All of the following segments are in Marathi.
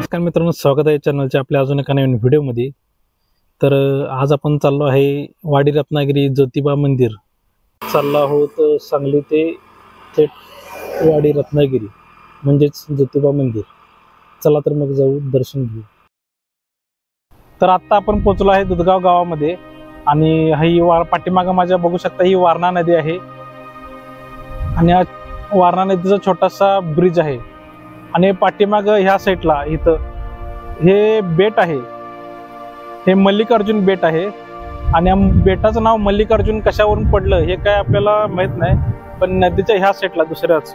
नमस्कार मित्रांनो, स्वागत आहे चॅनलच्या आपल्या अजून एका नवीन व्हिडिओमध्ये। तर आज आपण चाललो आहे वाडी रत्नागिरी ज्योतिबा मंदिर। चाललो आहोत सांगली ते थेट वाडी रत्नागिरी म्हणजेच ज्योतिबा मंदिर। चला तर मग जाऊ, दर्शन घेऊ। तर आता आपण पोहोचलो आहे दुधगाव गावामध्ये आणि ही पाठीमागे माझ्या बघू शकता ही वारणा नदी आहे आणि हा वारणा नदीचा छोटासा ब्रिज आहे आणि पाठीमाग ह्या साईडला इथं हे बेट आहे, हे मल्लिकार्जुन बेट आहे आणि बेटाचं नाव मल्लिकार्जुन कशावरून पडलं हे काय आपल्याला माहित नाही, पण नदीच्या ह्या साईडला दुसऱ्याच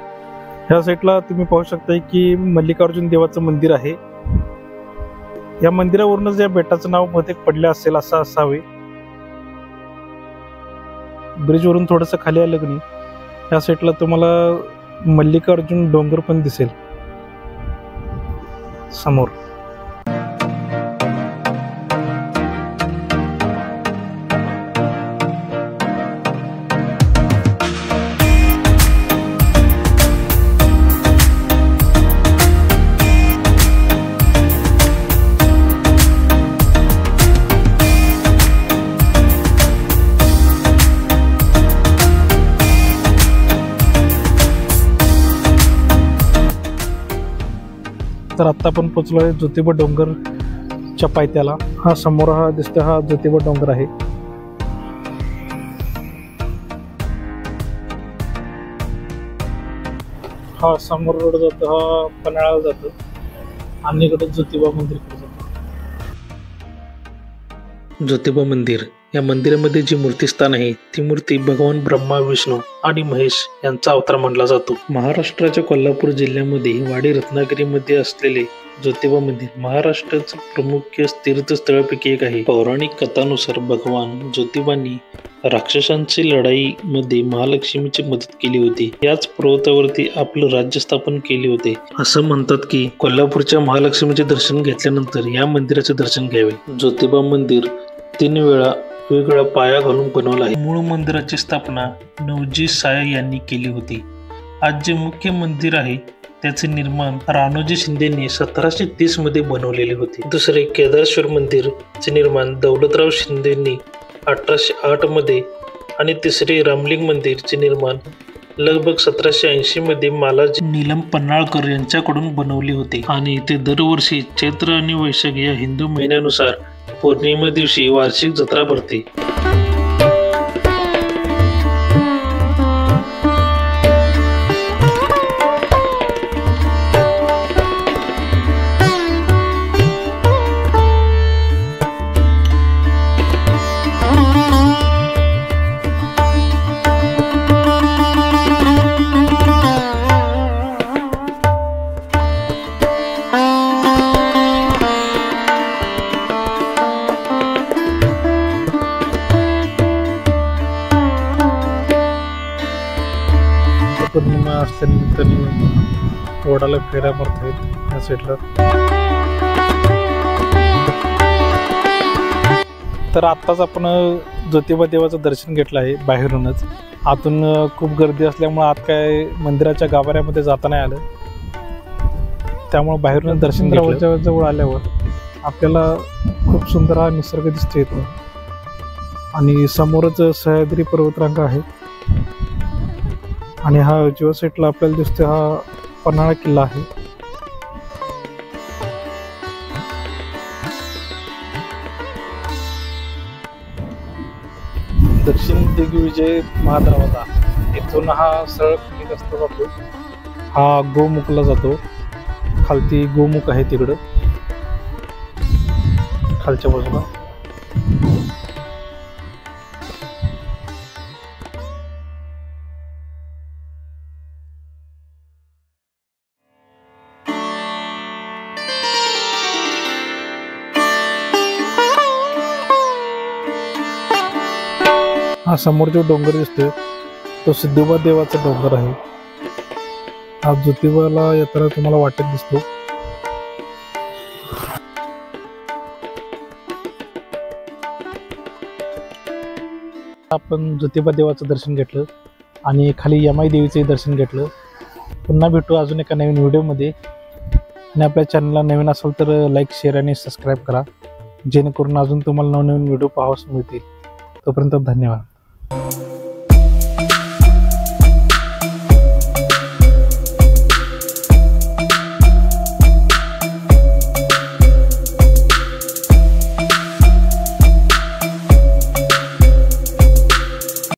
ह्या साईडला तुम्ही पाहू शकता की मल्लिकार्जुन देवाचं मंदिर आहे। या मंदिरावरूनच या बेटाचं नाव बहुतेक पडले असेल असं असावे। ब्रिजवरून थोडंसं खाली आलं की ह्या साईडला तुम्हाला मल्लिकार्जुन डोंगर पण दिसेल समोर। तर आता आपण पोहोचलो आहे ज्योतिबा डोंगरच्या पायथ्याला। हा समोर हा दिसतो हा ज्योतिबा डोंगर आहे। हा समोर रोड जातो, हा पन्हाळा जातो आणि इकडे ज्योतिबा मंदिर जातो। ज्योतिबा मंदिर या मंदिरामध्ये जी मूर्ती स्थान आहे ती मूर्ती भगवान ब्रह्मा, विष्णू आणि महेश यांचा अवतार मानला जातो। महाराष्ट्राच्या कोल्हापूर जिल्ह्यामध्ये वाडी रत्नागिरीमध्ये असलेले ज्योतिबा मंदिर महाराष्ट्राचं प्रमुख तीर्थस्थळापैकी एक आहे। पौराणिक कथानुसार भगवान ज्योतिबांनी राक्षसांची लढाईमध्ये महालक्ष्मीची मदत केली होती। याच पर्वतावरती आपलं राज्य स्थापन केले होते। असं म्हणतात की कोल्हापूरच्या महालक्ष्मीचे दर्शन घेतल्यानंतर या मंदिराचे दर्शन घ्यावे। ज्योतिबा मंदिर 3 वेळा वेगवेगळा पाया घालून बनवला आहे। मूळ मंदिराची स्थापना नवजी साय यांनी केली होती। आज जे मुख्य मंदिर आहे त्याचे निर्माण राणोजी शिंदेंनी 1730 मध्ये बनवलेले होते। दुसरे केदारेश्वर मंदिरचे निर्माण दौलतराव शिंदेंनी 1808 मध्ये आणि तिसरे रामलिंग मंदिरचे निर्माण लगभग 1780 मध्ये मालाजी नीलम पन्हाळकर यांच्याकडून बनवले होते आणि ते दरवर्षी चैत्र आणि वैशाख या हिंदू महिन्यानुसार पौर्णिमे दिवशी वार्षिक जत्रा भरते। पौर्णिमा असल्यानिमित्ताने ओढाला फेऱ्या मारत आहेत या साईडला। तर आत्ताच आपण ज्योतिबा देवाचं दर्शन घेतलं आहे बाहेरूनच। आतून खूप गर्दी असल्यामुळे आत काय मंदिराच्या गाभाऱ्यामध्ये जाता नाही आलं, त्यामुळे बाहेरूनच दर्शन घेतलं। जवळ आल्यावर आपल्याला खूप सुंदर हा निसर्ग दिसतो येतो आणि समोरच सह्याद्री पर्वतरांग आहे आणि हा उजव्या साईडला आपल्याला दिसतो हा पन्हाळा किल्ला आहे। दक्षिण दिग्विजय महादरवाजा इथून हा सरळ खाली रस्ता जातो, हा गोमुखला जातो। खालती गोमुख आहे तिकडं खालच्या बाजूला। हा समोर जो डोंगर दिसतोय तो सिद्धोबा देवाचा डोंगर आहे। हा ज्योतिबाला येताना तुम्हाला वाटत दिसतो। आपण ज्योतिबा देवाचं दर्शन घेतलं आणि खाली यमाई देवीचे दर्शन घेतलं। पुन्हा भेटू अजून एका नवीन व्हिडिओमध्ये। आणि आपल्या चॅनलला नवीन असेल तर लाईक, शेअर आणि सबस्क्राईब करा, जेणेकरून अजून तुम्हाला नवनवीन व्हिडिओ पाहावयास मिळतील. तोपर्यंत धन्यवाद.